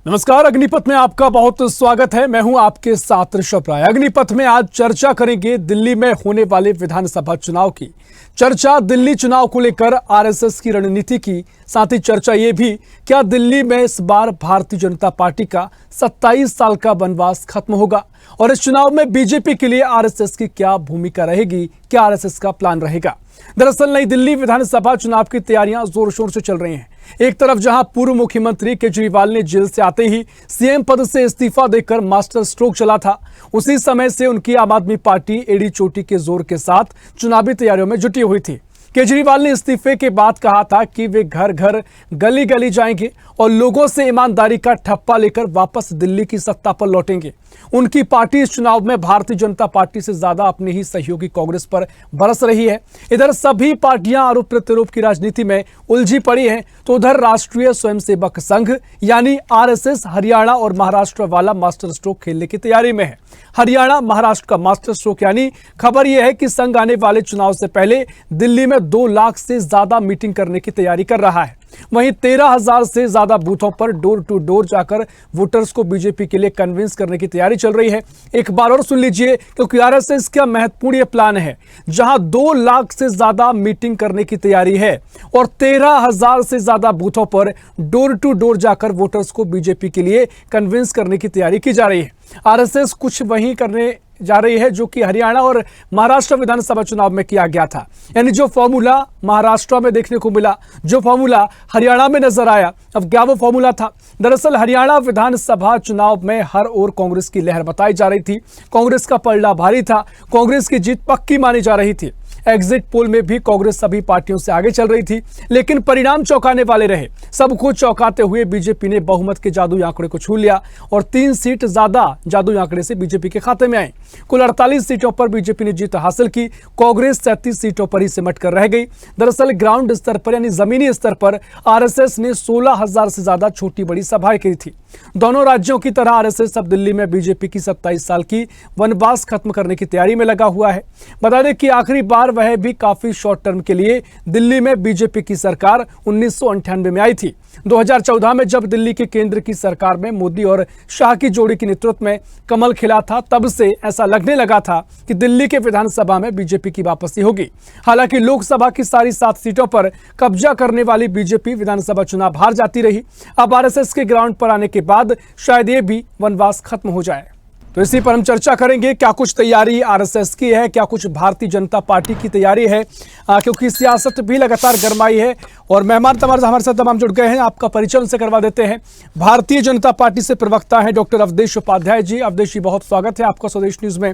नमस्कार, अग्निपथ में आपका बहुत स्वागत है। मैं हूं आपके साथ ऋषभ राय। अग्निपथ में आज चर्चा करेंगे दिल्ली में होने वाले विधानसभा चुनाव की। चर्चा दिल्ली चुनाव को लेकर आरएसएस की रणनीति की, साथ ही चर्चा ये भी क्या दिल्ली में इस बार भारतीय जनता पार्टी का 27 साल का वनवास खत्म होगा और इस चुनाव में बीजेपी के लिए आरएसएस की क्या भूमिका रहेगी, क्या आरएसएस का प्लान रहेगा। दरअसल नई दिल्ली विधानसभा चुनाव की तैयारियां जोर शोर से चल रही हैं। एक तरफ जहां पूर्व मुख्यमंत्री केजरीवाल ने जेल से आते ही सीएम पद से इस्तीफा देकर मास्टर स्ट्रोक चला था, उसी समय से उनकी आम आदमी पार्टी एड़ी चोटी के जोर के साथ चुनावी तैयारियों में जुटी हुई थी। केजरीवाल ने इस्तीफे के बाद कहा था कि वे घर घर गली गली जाएंगे और लोगों से ईमानदारी का ठप्पा लेकर वापस दिल्ली की सत्ता पर लौटेंगे। उनकी पार्टी इस चुनाव में भारतीय जनता पार्टी से ज्यादा अपने ही सहयोगी कांग्रेस पर बरस रही है। इधर सभी पार्टियां आरोप प्रत्यारोप की राजनीति में उलझी पड़ी हैं, तो उधर राष्ट्रीय स्वयंसेवक संघ यानी आरएसएस हरियाणा और महाराष्ट्र वाला मास्टर स्ट्रोक खेलने की तैयारी में है। हरियाणा महाराष्ट्र का मास्टर स्ट्रोक यानी खबर यह है कि संघ आने वाले चुनाव से पहले दिल्ली में 2 लाख से ज्यादा मीटिंग करने की तैयारी कर रहा है। वहीं 13,000 से ज्यादा बूथों पर डोर टू डोर जाकर वोटर्स को बीजेपी के लिए कन्विंस करने की तैयारी चल रही है। एक बार और सुन लीजिए, क्योंकि आरएसएस का महत्वपूर्ण यह प्लान है, जहां 2 लाख से ज्यादा मीटिंग करने की तैयारी है और 13,000 से ज्यादा बूथों पर डोर टू डोर जाकर वोटर्स को बीजेपी के लिए कन्विंस करने की तैयारी की जा रही है। आरएसएस कुछ वही करने जा रही है जो कि हरियाणा और महाराष्ट्र विधानसभा चुनाव में किया गया था। यानी जो फॉर्मूला महाराष्ट्र में देखने को मिला, जो फॉर्मूला हरियाणा में नजर आया, अब क्या वो फॉर्मूला था। दरअसल हरियाणा विधानसभा चुनाव में हर ओर कांग्रेस की लहर बताई जा रही थी। कांग्रेस का पलड़ा भारी था, कांग्रेस की जीत पक्की मानी जा रही थी। एग्जिट पोल में भी कांग्रेस सभी पार्टियों से आगे चल रही थी, लेकिन परिणाम चौंकाने वाले रहे। सबको चौंकाते हुए बीजेपी ने बहुमत के जादुई आंकड़े को छू लिया और 3 सीट ज्यादा जादुई आंकड़े से बीजेपी के खाते में आई। कुल 48 सीटों पर बीजेपी ने जीत हासिल की, कांग्रेस 37 सीटों पर ही सिमट कर रह गई। दरअसल ग्राउंड स्तर पर यानी जमीनी स्तर पर आरएसएस ने 16,000 से ज्यादा छोटी बड़ी सभाएं की थी। दोनों राज्यों की तरह आरएसएस अब दिल्ली में बीजेपी की 27 साल की वनवास खत्म करने की तैयारी में लगा हुआ है। बता दें कि आखिरी बार वह भी काफी शॉर्ट टर्म के लिए दिल्ली में बीजेपी की सरकार 1998 में आई थी। 2014 में जब दिल्ली के केंद्र की सरकार में मोदी और शाह की जोड़ी के नेतृत्व में कमल खिला था, तब से ऐसा लगने लगा था कि दिल्ली के विधानसभा में बीजेपी की वापसी होगी। हालांकि लोकसभा की सारी 7 सीटों पर कब्जा करने वाली बीजेपी विधानसभा चुनाव हार जाती रही। अब आरएसएस के ग्राउंड पर आने के बाद शायद ये भी वनवास खत्म हो जाए। तो इसी पर हम चर्चा करेंगे, क्या कुछ तैयारी आरएसएस की है, क्या कुछ भारतीय जनता पार्टी की तैयारी है, क्योंकि सियासत भी लगातार गरमाई है। और मेहमान हमारे साथ तमाम जुड़ गए हैं, आपका परिचय उनसे करवा देते हैं। भारतीय जनता पार्टी से प्रवक्ता है डॉक्टर अवधेश उपाध्याय जी। अवधेश जी, बहुत स्वागत है आपका स्वदेश न्यूज में।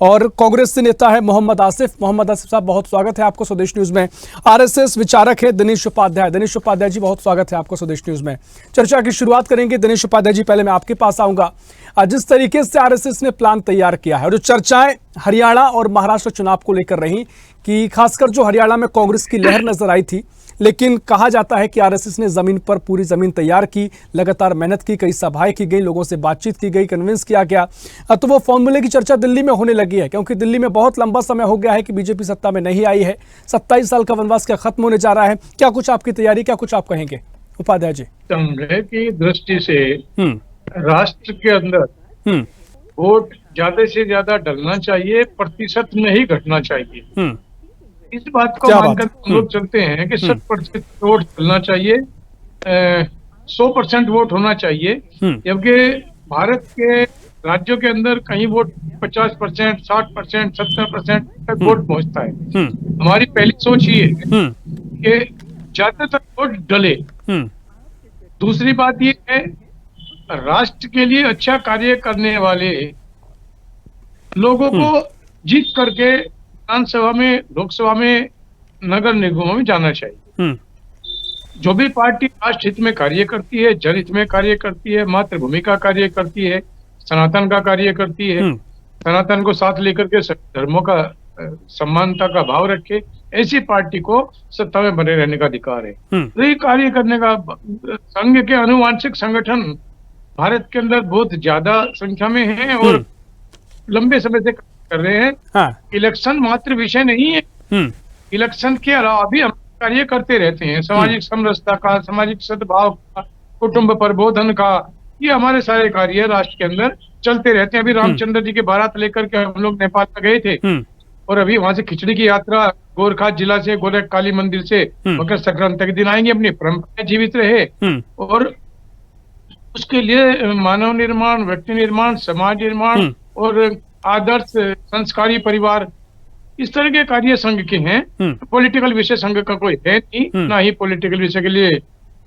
और कांग्रेस से नेता है मोहम्मद आसिफ साहब, बहुत स्वागत है आपको स्वदेश न्यूज में। आरएसएस विचारक है दिनेश उपाध्याय जी, बहुत स्वागत है आपको स्वदेश न्यूज में। चर्चा की शुरुआत करेंगे दिनेश उपाध्याय जी, पहले मैं आपके पास आऊंगा। जिस तरीके से आरएसएस ने प्लान तैयार किया है और जो चर्चाएं हरियाणा और महाराष्ट्र चुनाव को लेकर रही कि खासकर जो हरियाणा में कांग्रेस की लहर नजर आई थी, लेकिन कहा जाता है कि आरएसएस ने जमीन पर पूरी जमीन तैयार की, लगातार मेहनत की, कई सभाएं की गई, लोगों से बातचीत की गई, कन्विंस किया गया। तो वो फॉर्मूले की चर्चा दिल्ली में होने लगी है, क्योंकि दिल्ली में बहुत लंबा समय हो गया है कि बीजेपी सत्ता में नहीं आई है। 27 साल का वनवास क्या खत्म होने जा रहा है। क्या कुछ आपकी तैयारी, क्या कुछ आप कहेंगे उपाध्याय जी? संघ की दृष्टि से राष्ट्र के अंदर वोट ज्यादा से ज्यादा डलना चाहिए, प्रतिशत में ही घटना चाहिए। इस बात को मानकर हम लोग चलते हैं कि 100% वोट डलना चाहिए, 100% वोट होना चाहिए। जबकि भारत के राज्यों के अंदर कहीं वोट 50%, 60%, 70% तक वोट पहुंचता है। हमारी पहली सोच ये है कि ज्यादातर वोट डले। दूसरी बात ये है, राष्ट्र के लिए अच्छा कार्य करने वाले लोगों को जीत करके विधानसभा में, लोकसभा में, नगर निगमों में जाना चाहिए। जो भी पार्टी राष्ट्र हित में कार्य करती है, जनहित में कार्य करती है, मातृभूमि का कार्य करती है, सनातन का कार्य करती है, सनातन को साथ लेकर के धर्मों का समानता का भाव रखे, ऐसी पार्टी को सत्ता में बने रहने का अधिकार है। तो ये कार्य करने का संघ के अनुवांशिक संगठन भारत के अंदर बहुत ज्यादा संख्या में है और लंबे समय से कर रहे हैं। इलेक्शन मात्र विषय नहीं है, इलेक्शन के अलावा भी हम कार्य करते रहते हैं। सामाजिक समरसता का, सामाजिक सद्भाव का, कुटुंब प्रबोधन का, ये हमारे सारे कार्य राष्ट्र के अंदर चलते रहते हैं। अभी रामचंद्र जी के बारात लेकर के हम लोग नेपाल में गए थे, और अभी वहां से खिचड़ी की यात्रा गोरखा जिला से गोरख काली मंदिर से मकर संक्रांति के दिन आएंगे। अपनी परंपरा जीवित रहे, और उसके लिए मानव निर्माण, व्यक्ति निर्माण, समाज निर्माण और आदर्श संस्कारी परिवार, इस तरह के कार्य संघ के हैं। पॉलिटिकल विषय संघ का कोई है नहीं, ना ही पॉलिटिकल विषय के लिए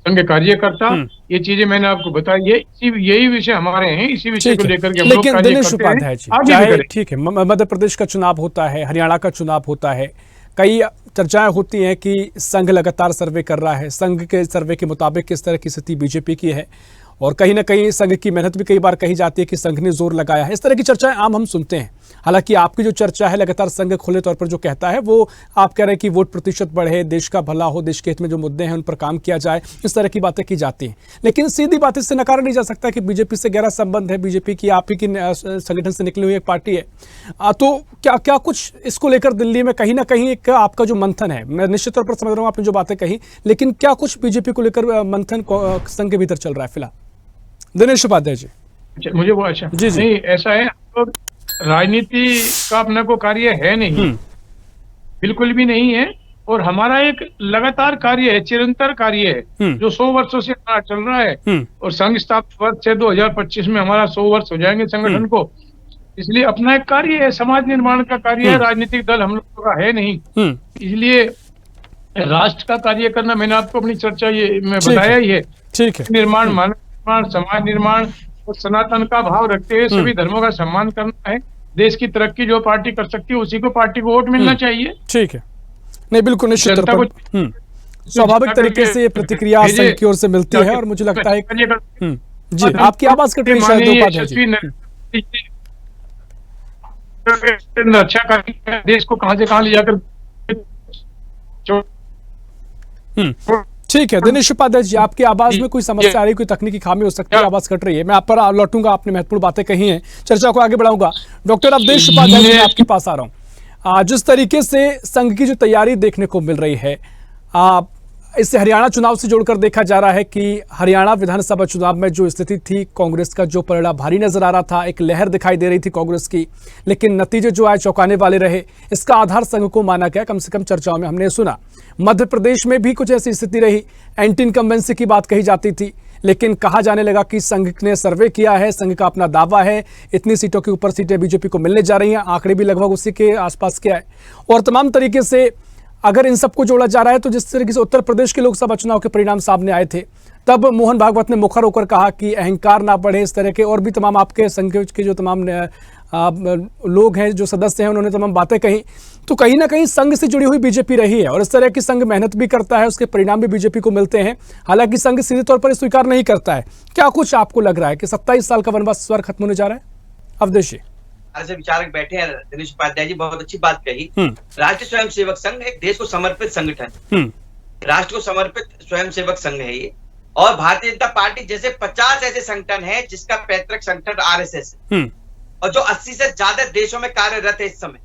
संघ कार्य करता। ये चीजें मैंने आपको बताई है, यही विषय हमारे हैं, इसी विषय को लेकर के हम लोग कार्य करते हैं। आगे ठीक है, मध्य प्रदेश का चुनाव होता है, हरियाणा का चुनाव होता है, कई चर्चाएं होती हैं कि संघ लगातार सर्वे कर रहा है, संघ के सर्वे के मुताबिक किस तरह की स्थिति बीजेपी की है, और कहीं ना कहीं संघ की मेहनत भी कई बार कही जाती है कि संघ ने जोर लगाया है। इस तरह की चर्चाएं आम हम सुनते हैं। हालांकि आपकी जो चर्चा है लगातार संघ खुले तौर पर जो कहता है वो आप कह रहे हैं कि वोट प्रतिशत बढ़े, देश का भला हो, देश के हित में जो मुद्दे हैं उन पर काम किया जाए, इस तरह की बातें की जाती हैं। लेकिन सीधी बात इससे नकारा नहीं जा सकता कि बीजेपी से गहरा संबंध है, बीजेपी की आप ही की संगठन से निकली हुई एक पार्टी है। तो क्या कुछ इसको लेकर दिल्ली में कहीं ना कहीं एक आपका जो मंथन है, मैं निश्चित तौर पर समझ रहा हूँ आपने जो बातें कही, लेकिन क्या कुछ बीजेपी को लेकर मंथन संघ के भीतर चल रहा है फिलहाल? दिनेश उपाध्याय जी। मुझे वो अच्छा जी नहीं, ऐसा है, राजनीति का अपना को कार्य है नहीं, बिल्कुल भी नहीं है, और हमारा एक लगातार कार्य है, चिरंतर कार्य है, जो 100 वर्षों से चल रहा है, और संघ स्थापित वर्ष है 2025 में हमारा 100 वर्ष हो जाएंगे संगठन को। इसलिए अपना एक कार्य है, समाज निर्माण का कार्य है, राजनीतिक दल हम लोगों का है नहीं। इसलिए राष्ट्र का कार्य करना, मैंने आपको अपनी चर्चा ये मैं बताया ही है, ठीक है, निर्माण, मानव निर्माण, समाज निर्माण और सनातन का भाव रखते हुए सभी धर्मों का सम्मान करना है। देश की तरक्की जो पार्टी कर सकती है उसी को पार्टी को वोट मिलना चाहिए। ठीक है, नहीं बिल्कुल निश्चित तौर पर स्वाभाविक तरीके से ये प्रतिक्रिया संघ की ओर से मिलती है, और मुझे लगता है जी आपकी आवाज कट रही है, अच्छा कर देश को कहां से कहां ले जाकर। ठीक है दिनेश उपाध्याय जी, आपकी आवाज में कोई समस्या आ रही, कोई तकनीकी खामी हो सकती है, आवाज कट रही है, मैं आप पर लौटूंगा, आपने महत्वपूर्ण बातें कही हैं, चर्चा को आगे बढ़ाऊंगा। डॉक्टर अवधेश उपाध्याय जी, आपके पास आ रहा हूं। जिस तरीके से संघ की जो तैयारी देखने को मिल रही है, इससे हरियाणा चुनाव से जोड़कर देखा जा रहा है कि हरियाणा विधानसभा चुनाव में जो स्थिति थी, कांग्रेस का जो परिणाम भारी नजर आ रहा था, एक लहर दिखाई दे रही थी कांग्रेस की, लेकिन नतीजे जो आए चौंकाने वाले रहे। इसका आधार संघ को माना गया, कम से कम चर्चाओं में हमने सुना। मध्य प्रदेश में भी कुछ ऐसी स्थिति रही, एंटी इनकम्बेंसी की बात कही जाती थी, लेकिन कहा जाने लगा कि संघ ने सर्वे किया है, संघ का अपना दावा है, इतनी सीटों के ऊपर सीटें बीजेपी को मिलने जा रही हैं, आंकड़े भी लगभग उसी के आसपास के आए, और तमाम तरीके से अगर इन सबको जोड़ा जा रहा है तो जिस तरीके से उत्तर प्रदेश के लोकसभा चुनाव के परिणाम सामने आए थे, तब मोहन भागवत ने मुखर होकर कहा कि अहंकार ना बढ़े, इस तरह के और भी तमाम आपके संघ के जो तमाम लोग हैं, जो सदस्य हैं, उन्होंने तमाम बातें कही। तो कहीं ना कहीं संघ से जुड़ी हुई बीजेपी रही है, और इस तरह की संघ मेहनत भी करता है, उसके परिणाम भी बीजेपी को मिलते हैं। हालांकि संघ सीधे तौर पर स्वीकार नहीं करता है। क्या कुछ आपको लग रहा है कि 27 साल का वनवास स्वर खत्म होने जा रहा है? अवधेश जी, से विचारक बैठे हैं, दिनेश उपाध्याय जी बहुत अच्छी बात कही। राष्ट्रीय स्वयंसेवक संघ एक देश को समर्पित संगठन, राष्ट्र को समर्पित स्वयंसेवक संघ है ये, और भारतीय जनता पार्टी जैसे 50 ऐसे संगठन है जिसका पैतृक संगठन आरएसएस है, और जो 80 से ज्यादा देशों में कार्यरत है इस समय,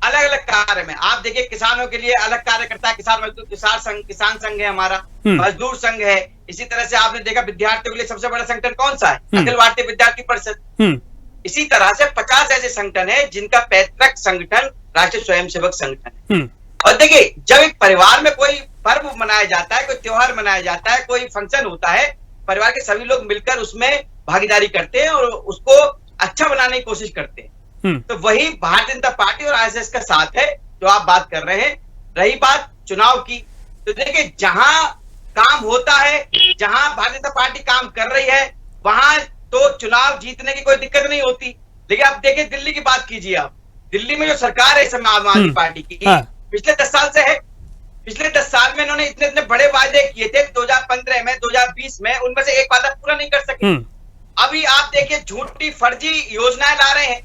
अलग अलग कार्य में। आप देखिए, किसानों के लिए अलग कार्य करता है किसान मजदूर किसान संघ है हमारा, मजदूर संघ है। इसी तरह से आपने देखा विद्यार्थियों के लिए सबसे बड़ा संगठन कौन सा है? अखिल भारतीय विद्यार्थी परिषद। इसी तरह से 50 ऐसे संगठन है जिनका पैतृक संगठन राष्ट्रीय स्वयंसेवक संगठन है। और देखिए, जब एक परिवार में कोई पर्व मनाया जाता है, कोई त्योहार मनाया जाता है, कोई फंक्शन होता है, परिवार के सभी लोग मिलकर उसमें भागीदारी करते हैं और उसको अच्छा बनाने की कोशिश करते हैं। तो वही भारतीय जनता पार्टी और आरएसएस का साथ है जो आप बात कर रहे हैं। रही बात चुनाव की, तो देखिए जहां काम होता है, जहां भारतीय जनता पार्टी काम कर रही है, वहां तो चुनाव जीतने की कोई दिक्कत नहीं होती। लेकिन आप देखिए, दिल्ली की बात कीजिए, आप दिल्ली में जो सरकार है इस समय आम आदमी पार्टी की, पिछले 10 साल से है। पिछले 10 साल में इन्होंने इतने इतने बड़े वादे किए थे, 2015 में, 2020 में, उनमें से एक वादा पूरा नहीं कर सके। अभी आप देखिए, झूठी फर्जी योजनाएं ला रहे हैं,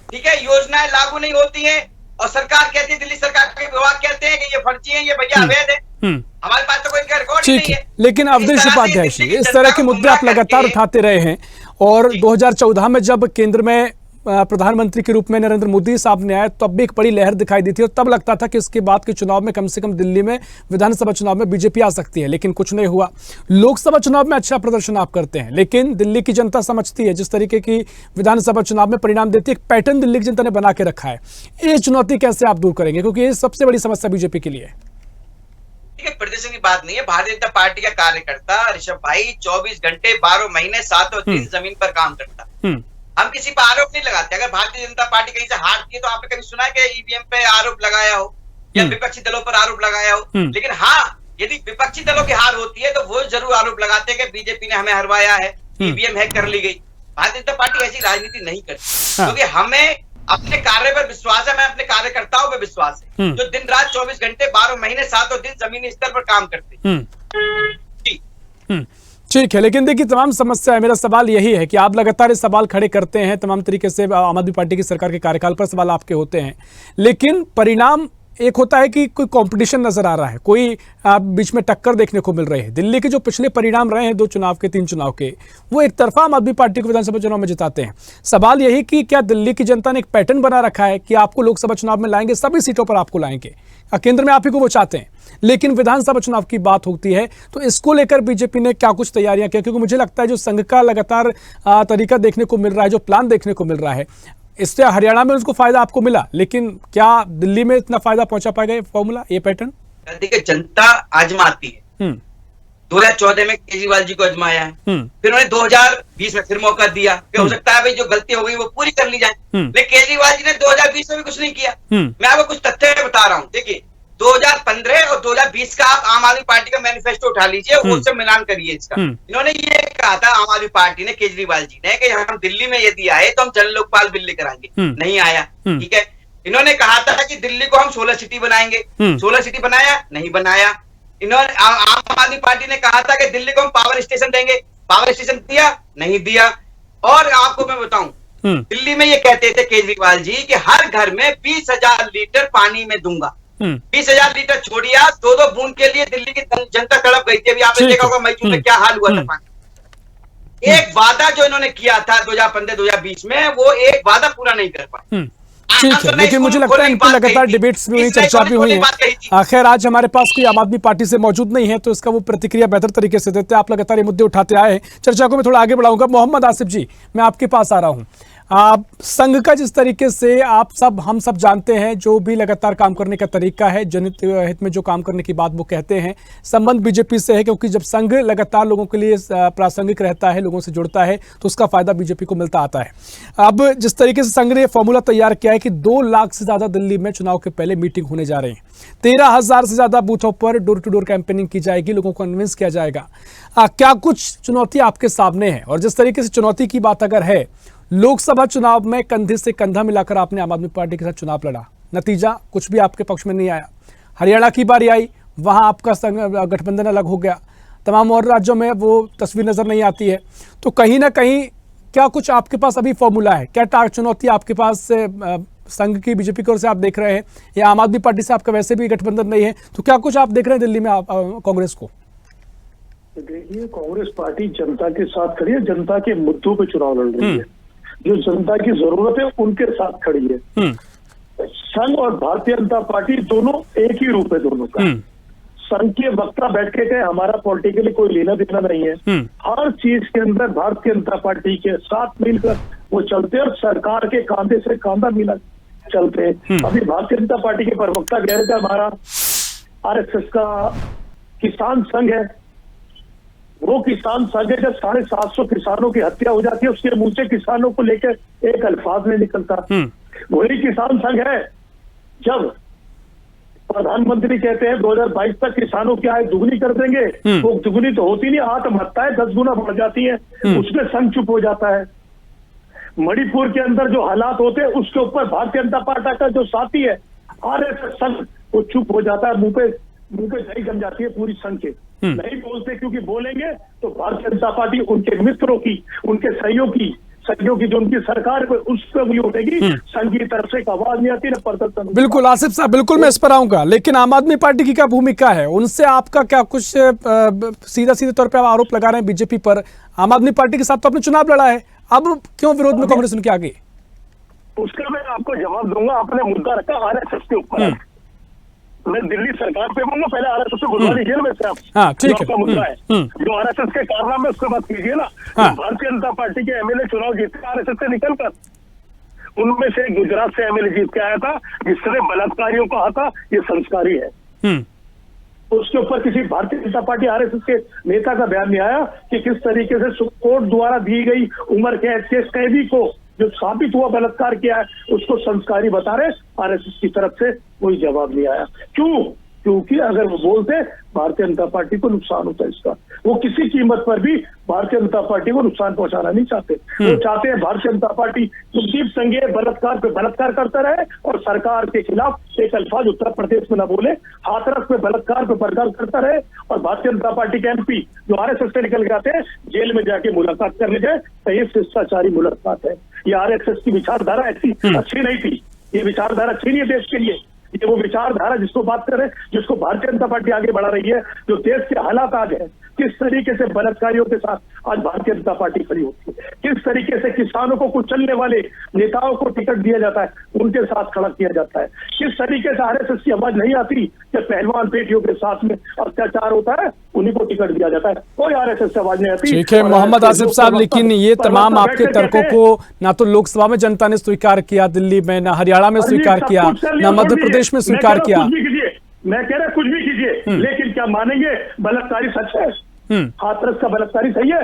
ठीक है, योजनाएं लागू नहीं होती हैं, और सरकार कहती है, दिल्ली सरकार के विभाग कहते हैं कि ये फर्जी है, ये भैया अवैध है। हमारे पास तो कोई रिकॉर्ड नहीं है। लेकिन अवधेश उपाध्याय जी, इस तरह के मुद्दे आप लगातार उठाते रहे हैं, और 2014 में जब केंद्र में प्रधानमंत्री के रूप में नरेंद्र मोदी साहब ने आए तब भी एक बड़ी लहर दिखाई दी थी और तब लगता था कि इसके बाद के चुनाव में कम से कम दिल्ली में विधानसभा चुनाव में बीजेपी आ सकती है, लेकिन कुछ नहीं हुआ। लोकसभा चुनाव में अच्छा प्रदर्शन आप करते हैं, लेकिन दिल्ली की जनता समझती है जिस तरीके की विधानसभा चुनाव में परिणाम देती है, एक पैटर्न दिल्ली की जनता ने बना के रखा है। ये चुनौती कैसे आप दूर करेंगे, क्योंकि ये सबसे बड़ी समस्या बीजेपी के लिए है। प्रदर्शन की बात नहीं है। भारतीय जनता पार्टी का कार्यकर्ता ऋषभ भाई 24 घंटे 12 महीने 7 दिन जमीन पर काम करता। हम किसी पर आरोप नहीं लगाते। अगर भारतीय जनता पार्टी कहीं से हारती है तो आपने कभी सुना है कि ईवीएम पे आरोप लगाया हो या विपक्षी दलों पर आरोप लगाया हो? लेकिन हाँ, यदि विपक्षी दलों की हार होती है तो वो जरूर आरोप लगाते हैं कि बीजेपी ने हमें हरवाया है, ईवीएम हैक कर ली गई। भारतीय जनता पार्टी ऐसी राजनीति नहीं करती, क्योंकि हमें अपने कार्य पर विश्वास है, मैं अपने कार्यकर्ताओं पर विश्वास है जो दिन रात 24 घंटे 12 महीने 7 दिन जमीनी स्तर पर काम करते। ठीक है, लेकिन देखिए तमाम समस्या है। मेरा सवाल यही है कि आप लगातार ये सवाल खड़े करते हैं, तमाम तरीके से आम आदमी पार्टी की सरकार के कार्यकाल पर सवाल आपके होते हैं, लेकिन परिणाम एक होता है कि कोई कंपटीशन नजर आ रहा है, कोई बीच में टक्कर देखने को मिल रही है। दिल्ली के जो पिछले परिणाम रहे हैं 2 चुनाव के 3 चुनाव के, वो एक तरफा आम आदमी पार्टी को विधानसभा चुनाव में जिताते हैं। सवाल यही कि क्या दिल्ली की जनता ने एक पैटर्न बना रखा है कि आपको लोकसभा चुनाव में लाएंगे, सभी सीटों पर आपको लाएंगे, केंद्र में आप ही को वो चाहते हैं, लेकिन विधानसभा चुनाव की बात होती है तो इसको लेकर बीजेपी ने क्या कुछ तैयारियां की? क्योंकि मुझे लगता है जो संघ का लगातार तरीका देखने को मिल रहा है, जो प्लान देखने को मिल रहा है, इससे हरियाणा में उसको फायदा आपको मिला, लेकिन क्या दिल्ली में इतना फायदा पहुंचा पाएगा ये फॉर्मूला, ये पैटर्न? देखिए, जनता आजमाती है। 2014 में केजरीवाल जी को आजमाया है, फिर उन्होंने 2020 में फिर मौका दिया कि हो सकता है भाई जो गलती हो गई वो पूरी कर ली जाए। लेकिन केजरीवाल जी ने 2020 में भी कुछ नहीं किया। मैं आपको कुछ तथ्य बता रहा हूँ। देखिए, 2015 और 2020 का आप आम आदमी पार्टी का मैनिफेस्टो उठा लीजिए, उससे मिलान करिए इसका। इन्होंने ये कहा था, आम आदमी पार्टी ने, केजरीवाल जी ने, कि हम दिल्ली में यदि आए तो हम जन लोकपाल बिल लेकर आएंगे। नहीं आया, ठीक है। इन्होंने कहा था कि दिल्ली को हम 16 सिटी बनाएंगे, 16 सिटी बनाया? नहीं बनाया। इन्होंने आम आदमी पार्टी ने कहा था कि दिल्ली को हम पावर स्टेशन देंगे, पावर स्टेशन दिया? नहीं दिया। और आपको मैं बताऊं, दिल्ली में ये कहते थे केजरीवाल जी कि हर घर में 20,000 लीटर पानी में दूंगा। 20,000 लीटर छोड़िए, 2-2 बूंद के लिए दिल्ली की जनता तड़प गई थी। अभी आपने देखा होगा मई जून में क्या हाल हुआ था पानी। एक वादा जो इन्होंने किया था 2015-2020 में, वो एक वादा पूरा नहीं कर पाए। ठीक है, लेकिन मुझे लगता है इन पर लगातार डिबेट्स भी हुई, चर्चा भी हुई है। खैर, आज हमारे पास कोई आम आदमी पार्टी से मौजूद नहीं है तो इसका वो प्रतिक्रिया बेहतर तरीके से देते हैं। आप लगातार ये मुद्दे उठाते आए हैं, चर्चा को मैं थोड़ा आगे बढ़ाऊंगा। मोहम्मद आसिफ जी, मैं आपके पास आ रहा हूं। संघ का जिस तरीके से हम सब जानते हैं, जो भी लगातार काम करने का तरीका है, जनहित हित में जो काम करने की बात वो कहते हैं, संबंध बीजेपी से है, क्योंकि जब संघ लगातार लोगों के लिए प्रासंगिक रहता है, लोगों से जुड़ता है, तो उसका फायदा बीजेपी को मिलता आता है। अब जिस तरीके से संघ ने फॉर्मूला तैयार किया है कि 2 लाख से ज्यादा दिल्ली में चुनाव के पहले मीटिंग होने जा रही है, 13,000 से ज्यादा बूथों पर डोर टू डोर कैंपेनिंग की जाएगी, लोगों को कन्विंस किया जाएगा। क्या कुछ चुनौती आपके सामने है? और जिस तरीके से चुनौती की बात अगर है, लोकसभा चुनाव में कंधे से कंधा मिलाकर आपने आम आदमी पार्टी के साथ चुनाव लड़ा, नतीजा कुछ भी आपके पक्ष में नहीं आया। हरियाणा की बारी आई, वहां आपका गठबंधन अलग हो गया। तमाम और राज्यों में वो तस्वीर नजर नहीं आती है। तो कहीं ना कहीं क्या कुछ आपके पास अभी फॉर्मूला है? क्या चुनौती आपके पास संघ की, बीजेपी की ओर से आप देख रहे हैं, या आम आदमी पार्टी से आपका वैसे भी गठबंधन नहीं है, तो क्या कुछ आप देख रहे हैं दिल्ली में कांग्रेस को? देखिए, कांग्रेस पार्टी जनता के साथ खड़ी है, जनता के मुद्दों पे चुनाव लड़ रही है, जो जनता की जरूरत है उनके साथ खड़ी है। संघ और भारतीय जनता पार्टी दोनों एक ही रूप है दोनों का। संघ के वक्ता बैठ के कहे हमारा पॉलिटिकली कोई लेना देना नहीं है, हर चीज के अंदर भारतीय जनता पार्टी के साथ मिलकर वो चलते हैं और सरकार के कांधे से कांधा मिला चलते हैं। अभी भारतीय जनता पार्टी के प्रवक्ता कह रहे थे हमारा RSS का किसान संघ है, वो किसान संघ है जब 750 किसानों की हत्या हो जाती है, उसके मुंह से किसानों को लेकर एक अल्फाज नहीं निकलता। वही किसान संघ है जब प्रधानमंत्री कहते हैं 2022 तक किसानों की आय दुगनी कर देंगे, वो दुगनी तो होती नहीं, आत्महत्याएं 10 गुना बढ़ जाती है, उसमें संघ चुप हो जाता है। मणिपुर के अंदर जो हालात होते हैं उसके ऊपर भारतीय जनता पार्टी का जो साथी है RSS संघ, वो चुप हो जाता है, मुंह पे दही जम जाती है पूरी संघ के। नहीं बोलते, क्योंकि बोलेंगे तो भारतीय जनता पार्टी उनके मित्रों की, उनके सहयोगी जो उनकी सरकार है उस पर उंगली उठेगी, संघ की तरफ से आवाज नहीं आती ना प्रदर्शन। बिल्कुल आसिफ साहब, बिल्कुल मैं इस पर आऊंगा, लेकिन आम आदमी पार्टी की क्या भूमिका है? उनसे आपका क्या कुछ सीधे तौर पर आप आरोप लगा रहे हैं बीजेपी पर? आम आदमी पार्टी के साथ तो आपने चुनाव लड़ा है, अब क्यों विरोध में कांग्रेस उनके आगे? उसका मैं आपको जवाब दूंगा। आपने मुद्दा रखा आरएसएस के ऊपर, मैं दिल्ली सरकार पे बोलूंगा, पहले आरएसएस को बुलवा लीजिए ना वैसे आप। हाँ, ठीक है। आपका मुद्दा है जो आरएसएस के कारनामे उसके बात कीजिए ना। हाँ। भारतीय जनता पार्टी के एमएलए चुनाव जीते आरएसएस से निकलकर, उनमें से गुजरात से एमएलए जीत के आया था जिसने बलात्कारियों को कहा था ये संस्कारी है। उसके ऊपर किसी भारतीय जनता पार्टी आरएसएस के नेता का बयान नहीं आया कि किस तरीके से कोर्ट द्वारा दी गई उम्र कैद के कैदी को जो साबित हुआ बलात्कार किया है उसको संस्कारी बता रहे। आरएसएस की तरफ से कोई जवाब नहीं आया। क्यों? क्योंकि अगर वो बोलते भारतीय जनता पार्टी को नुकसान होता है इसका। वो किसी कीमत पर भी भारतीय जनता पार्टी को नुकसान पहुंचाना नहीं चाहते। वो चाहते हैं भारतीय जनता पार्टी कुलदीप संघेय बलात्कार पे बलात्कार करता रहे और सरकार के खिलाफ एक अल्फाज उत्तर प्रदेश में न बोले, हाथरस पे बलात्कार पे बलात्कार करता रहे और भारतीय जनता पार्टी के एमपी जो आरएसएस से निकल जाते हैं जेल में जाके मुलाकात करने जाए तो ये शिष्टाचारी मुलाकात है। ये आरएसएस की विचारधारा ऐसी अच्छी नहीं थी। ये विचारधारा अच्छी नहीं है देश के लिए। ये वो विचारधारा जिसको बात करें, जिसको भारतीय जनता पार्टी आगे बढ़ा रही है, जो देश के हालात आज है, किस तरीके से बलात्कारियों के साथ आज भारतीय जनता पार्टी खड़ी होती है, किस तरीके से किसानों को कुचलने वाले नेताओं को टिकट दिया जाता है, उनके साथ खड़ा किया जाता है, किस तरीके से आरएसएस की आवाज नहीं आती कि पहलवान बेटियों के साथ में अत्याचार होता है उन्हीं को टिकट दिया जाता है। कोई आरएसएस से आवाज नहीं आती। ठीक है मोहम्मद आसिफ साहब, लेकिन ये तमाम आपके तर्कों को ना तो लोकसभा में जनता ने स्वीकार किया, दिल्ली में ना हरियाणा में स्वीकार किया, ना मध्य प्रदेश में स्वीकार किया। मैं कह रहा कुछ भी कीजिए, लेकिन क्या मानेंगे बलात्कारी सच है? हाथरस का बलात्कारी सही है?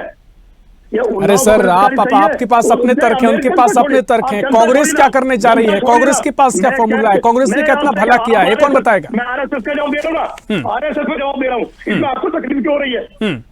अरे सर, आपके पास अपने तर्क हैं, उनके पास अपने तर्क हैं। कांग्रेस क्या करने जा रही है? कांग्रेस के पास क्या फॉर्मूला है? कांग्रेस ने कितना भला किया है, कौन बताएगा? मैं आरएसएस का जवाब दे रहा हूँ, आरएसएस को जवाब दे रहा हूँ। इसमें आपको तकलीफ क्यों हो रही है?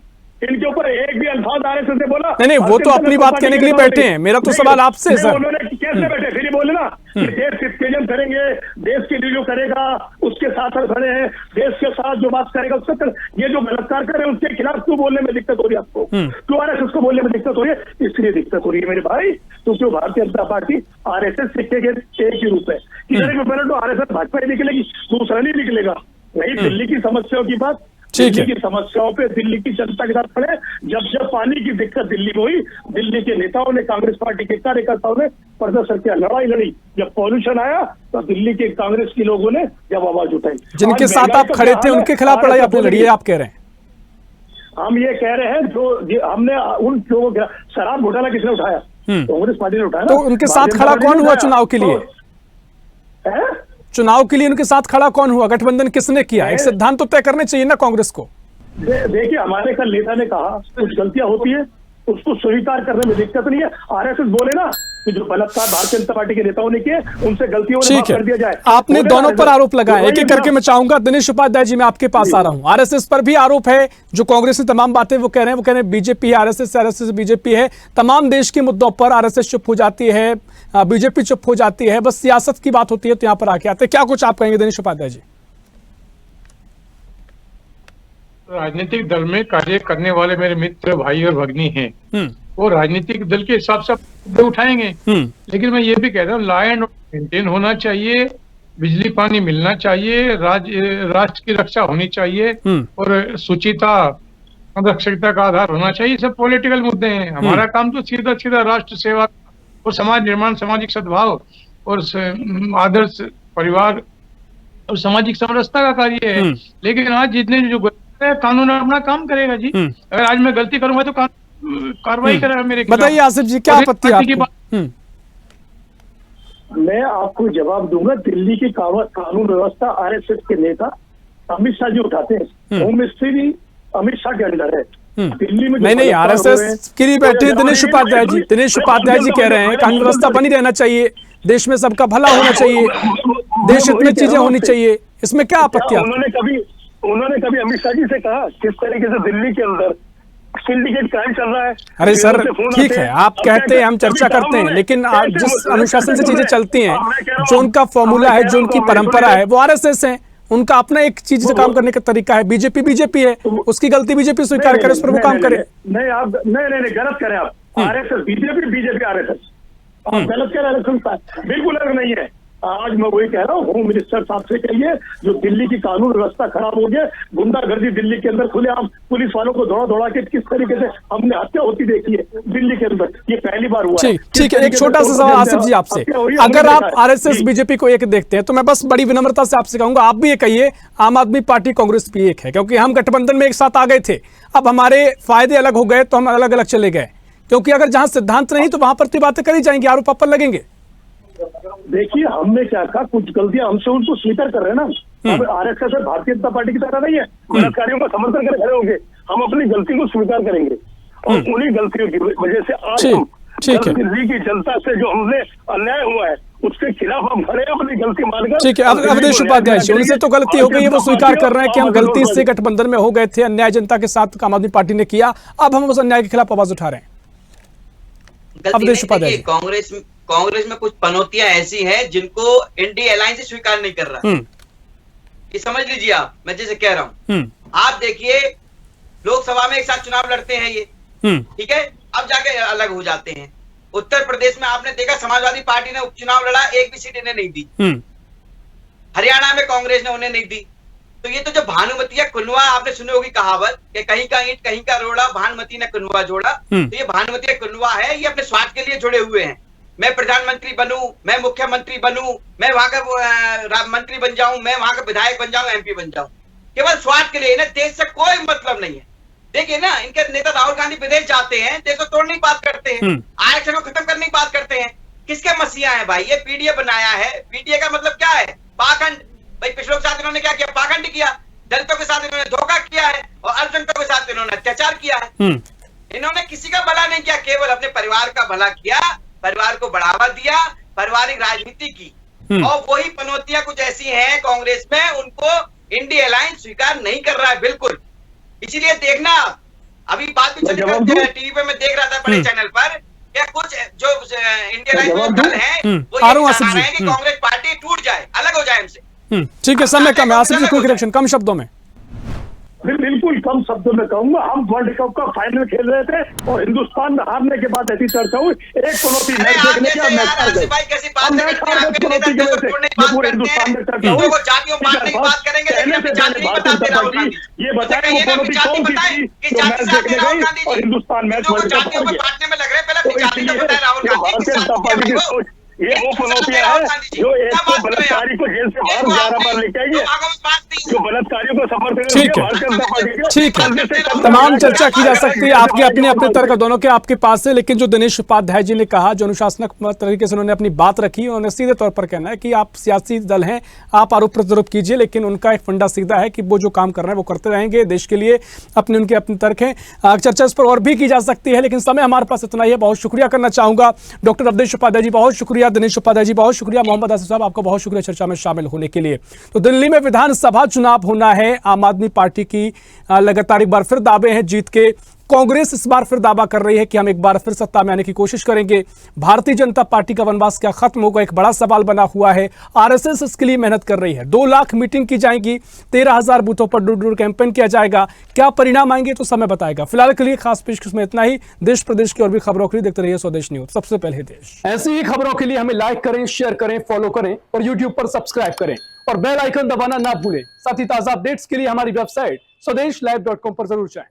इनके ऊपर एक भी अल्फाज आरएसएस ने बोला नहीं, वो तो अपनी बात कहने के लिए बैठे हैं। मेरा तो सवाल आपसे है सर। उन्होंने कैसे बैठे? फिर बोले ना कि देश सिटीजन करेंगे, देश की रिव्यू करेगा, उसके साथ खड़े हैं, देश के साथ जो बात करेगा उससे। ये जो बलात्कार कर रहे हैं उसके खिलाफ क्यों बोलने में दिक्कत हो रही है आपको? क्यों आरएसएस को बोलने में दिक्कत हो रही है? इसलिए दिक्कत हो रही है मेरे भाई, क्योंकि भारतीय जनता पार्टी आरएसएस सिक्के के एक ही रूप है। किसी भी पहले तो आरएसएस भाजपा ही निकलेगी, दूसरा नहीं निकलेगा। नहीं, दिल्ली की समस्याओं की बात, दिल्ली की समस्याओं पे दिल्ली की जनता के साथ खड़े। जब पानी की दिक्कत दिल्ली में हुई, दिल्ली के नेताओं ने, कांग्रेस पार्टी के कार्यकर्ताओं ने प्रदर्शन किया, लड़ाई लड़ी। जब पॉल्यूशन आया तो दिल्ली के कांग्रेस के लोगों ने जब आवाज उठाई। जिनके साथ आप खड़े थे उनके खिलाफ लड़ाई आपने लड़ी है, आप कह रहे हैं? हम ये कह रहे हैं जो हमने उन लोगों का शराब घोटाला किसने उठाया? कांग्रेस पार्टी ने उठाया। तो उनके साथ खड़ा कौन हुआ चुनाव के लिए? चुनाव के लिए उनके साथ खड़ा कौन हुआ? गठबंधन किसने किया? एक सिद्धांत तो तय करने चाहिए ना कांग्रेस को। देखिए, हमारे कल नेता ने कहा कुछ गलतियां होती है, उसको स्वीकार करने में दिक्कत नहीं है। आरएसएस बोले ना कि जो बलात्कार भारतीय जनता पार्टी के नेताओं ने किए उनसे गलतियों ने माफ कर दिया जाए। आपने दोनों पर आरोप लगाए, एक एक करके मैं चाहूंगा। दिनेश उपाध्याय जी, मैं आपके पास आ रहा हूं। आरएसएस पर भी आरोप है, जो कांग्रेस ने तमाम बातें वो कह रहे हैं बीजेपी है, आरएसएस बीजेपी है। तमाम देश के मुद्दों पर आरएसएस चुप हो जाती है, बीजेपी चुप हो जाती है, बस सियासत की बात होती है तो यहाँ पर आके आते हैं। क्या कुछ आप कहेंगे दिनेश उपाध्याय जी? राजनीतिक दल में कार्य करने वाले मेरे मित्र, भाई और भगिनी हैं, वो राजनीतिक दल के हिसाब से मुद्दे उठाएंगे। लेकिन मैं ये भी कह रहा हूँ, लॉ एंड ऑर्डर मेंटेन होना चाहिए, बिजली पानी मिलना चाहिए, राष्ट्र की रक्षा होनी चाहिए और सुचिता रक्षकता का आधार होना चाहिए। सब पॉलिटिकल मुद्दे हैं। हमारा काम तो सीधा सीधा राष्ट्र सेवा और समाज निर्माण, सामाजिक सद्भाव और आदर्श परिवार और सामाजिक समरसता का कार्य है। लेकिन आज जितने जो कानून अपना काम करेगा जी। अगर आज मैं गलती करूंगा तो कार्रवाई करेगा मेरे खिलाफ। बताइए आसिफ जी, क्या आपत्ति है आपको? मैं आपको जवाब दूंगा। दिल्ली की कानून व्यवस्था आरएसएस के नेता अमित शाह जी उठाते हैं। होम मिनिस्ट्री भी अमित शाह के अंदर है। दिल्ली में नहीं, आरएसएस के लिए बैठे दिनेश उपाध्याय जी। दिनेश उपाध्याय जी कह रहे हैं कानून व्यवस्था बनी रहना चाहिए, देश में सबका भला होना चाहिए, देश हित में चीजें होनी चाहिए। इसमें क्या आपत्ति? उन्होंने कभी अमित शाह जी से कहा किस तरीके से दिल्ली के अंदर सिंडिकेट क्राइम चल रहा है? अरे सर, ठीक है, आप कहते हैं, हम चर्चा करते हैं, लेकिन जिस अनुशासन से चीजें चलती हैं, जो उनका फॉर्मूला है, जो उनकी परंपरा है, वो आरएसएस है। उनका अपना एक चीज से काम करने का तरीका है। बीजेपी है, उसकी गलती बीजेपी स्वीकार करे, उस पर वो काम करे। नहीं, आप नहीं गलत करें आप। आरएसएस बीजेपी आरएसएस, आप गलत कह रहे हैं। बिल्कुल अलग नहीं है। आज मैं वही कह रहा हूँ, होम मिनिस्टर साहब से कहिए, जो दिल्ली की कानून व्यवस्था खराब हो गई, गुंडागर्दी दिल्ली के अंदर खुलेआम पुलिस वालों को दौड़ा दौड़ा के किस तरीके से हमने हत्या होती देखी है दिल्ली के अंदर, ये पहली बार हुआ है। ठीक है, एक छोटा सा सवाल आसिफ जी आपसे, अगर आप आरएसएस बीजेपी को एक देखते हैं तो मैं बस बड़ी विनम्रता से आपसे कहूंगा, आप भी ये कहिए आम आदमी पार्टी कांग्रेस भी एक है, क्योंकि हम गठबंधन में एक साथ आ गए थे, अब हमारे फायदे अलग हो गए तो हम अलग अलग चले गए, क्योंकि अगर जहां सिद्धांत नहीं तो वहां पर तो बातें करी जाएंगी, आरोप आप पर लगेंगे। देखिए, हमने क्या कहा, कुछ गलतियां हमसे उनको स्वीकार कर रहे हैं ना। अब आरएसएस और भारतीय जनता पार्टी की तरह नहीं है बलात्कारियों का समर्थन कर खड़े होंगे, हम अपनी गलती को स्वीकार करेंगे और उन्हीं गलतियों की वजह से आज हम दिल्ली की जनता से जो हमने अन्याय हुआ है उसके खिलाफ हम खड़े हैं, अपनी गलती मानकर। ठीक है, अवधेश उपाध्याय जी, उनसे तो गलती हो गई है, वो स्वीकार कर रहे हैं कि हम गलती से गठबंधन में हो गए थे, अन्याय जनता के साथ आम आदमी पार्टी ने किया, अब हम उस अन्याय के खिलाफ आवाज उठा रहे हैं। अवधेश उपाध्याय, कांग्रेस में कुछ पनौतियां ऐसी हैं जिनको इंडिया अलायंस स्वीकार नहीं कर रहा, ये समझ लीजिए आप, मैं जैसे कह रहा हूं। आप देखिए, लोकसभा में एक साथ चुनाव लड़ते हैं ये, ठीक है, अब जाके अलग हो जाते हैं। उत्तर प्रदेश में आपने देखा समाजवादी पार्टी ने उपचुनाव लड़ा, एक भी सीट इन्हें नहीं दी। हरियाणा में कांग्रेस ने उन्हें नहीं दी। तो ये तो जो भानुमती है कुनवा, आपने सुनी होगी कहावत कि कहीं का ईंट कहीं का रोड़ा, भानुमती ने कुनवा जोड़ा। तो ये भानुमती कुनवा है, ये अपने स्वार्थ के लिए जुड़े हुए हैं। मैं प्रधानमंत्री बनूं, मैं मुख्यमंत्री बनूं, मैं वहां का मंत्री बन जाऊं, मैं वहां का विधायक बन जाऊं, एमपी बन जाऊं, केवल स्वार्थ के लिए। इन्हें देश से कोई मतलब नहीं है। देखिए ना, इनके नेता राहुल गांधी विदेश जाते हैं, देश को तोड़ने की बात करते हैं, आरक्षण को खत्म करने की बात करते हैं। किसके मसीहा है भाई? ये पीडीए बनाया है। पीडीए का मतलब क्या है? पाखंड। भाई पिछलों के साथ इन्होंने क्या किया? पाखंड किया। दलितों के साथ इन्होंने धोखा किया है और अल्पसंख्यकों के साथ इन्होंने अत्याचार किया है। इन्होंने किसी का भला नहीं किया, केवल अपने परिवार का भला किया, परिवार को बढ़ावा दिया, पारिवारिक राजनीति की। और वही पनौतियां कुछ ऐसी हैं कांग्रेस में, उनको इंडिया अलायंस स्वीकार नहीं कर रहा है बिल्कुल। इसीलिए देखना, अभी बात भी चली टीवी पे मैं देख रहा था बड़े चैनल पर, क्या कुछ जो इंडिया अलायंस दल है वो ये चाह रहे हैं कि कांग्रेस पार्टी टूट जाए, अलग हो जाए हमसे। ठीक है, समय कम है, आसिफ जी क्विक रिएक्शन कम शब्दों में। बिल्कुल कम शब्दों में कहूंगा, हम वर्ल्ड कप का फाइनल खेल रहे थे और हिंदुस्तान में हारने के बाद ऐसी चर्चा हुई, एक चुनौती मैच देखने का मैच हार गए, चुनौती की वजह से पूरे हिंदुस्तान में चर्चा हुई। ये बताएं वो चुनौती कौन सी थी जो मैच देखने गई और हिंदुस्तान मैच वर्ल्ड कप हार गया। भारतीय जनता पार्टी की सोच, ये वो चुनौतियां हैं जो एक को बलात्कारी को जेल से बाहर 11 बार लेके आई है, जो बलात्कारियों को समर्थन ठीक है, तमाम चर्चा की जा सकती है, आपके अपने अपने तर्क दोनों के आपके पास है, लेकिन जो दिनेश उपाध्याय जी ने कहा, जो अनुशासनात्मक तरीके से उन्होंने अपनी बात रखी, उन्होंने सीधे तौर पर कहना है कि आप सियासी दल हैं, आप आरोप प्रत्यारोप कीजिए, लेकिन उनका एक फंडा सीधा है कि वो जो काम कर रहे हैं वो करते रहेंगे देश के लिए, अपने उनके अपने तर्क हैं। चर्चा इस पर और भी की जा सकती है, लेकिन समय हमारे पास इतना ही है। बहुत शुक्रिया करना चाहूंगा डॉक्टर अवधेश उपाध्याय जी, बहुत शुक्रिया दिनेश उपाध्याय जी, बहुत शुक्रिया मोहम्मद आसिफ साहब, आपका बहुत शुक्रिया चर्चा में शामिल होने के लिए। तो दिल्ली में विधानसभा चुनाव होना है, आम आदमी पार्टी की लगातार एक बार फिर दावे हैं जीत के। कांग्रेस इस बार फिर दावा कर रही है कि हम एक बार फिर सत्ता में आने की कोशिश करेंगे। भारतीय जनता पार्टी का वनवास क्या खत्म होगा, एक बड़ा सवाल बना हुआ है। आरएसएस इसके लिए मेहनत कर रही है, 2 लाख मीटिंग की जाएगी, 13,000 बूथों पर डोर टू कैंपेन किया जाएगा। क्या परिणाम आएंगे तो समय बताएगा। फिलहाल के लिए खास पेशकश में इतना ही। देश प्रदेश की और भी खबरों के लिए देखते रहिए स्वदेश न्यूज, सबसे पहले देश। ऐसी ही खबरों के लिए हमें लाइक करें, शेयर करें, फॉलो करें और यूट्यूब पर सब्सक्राइब करें और बेल आइकन दबाना ना भूलें। साथ ही ताजा अपडेट्स के लिए हमारी वेबसाइट स्वदेशलाइव.com पर जरूर जाएं।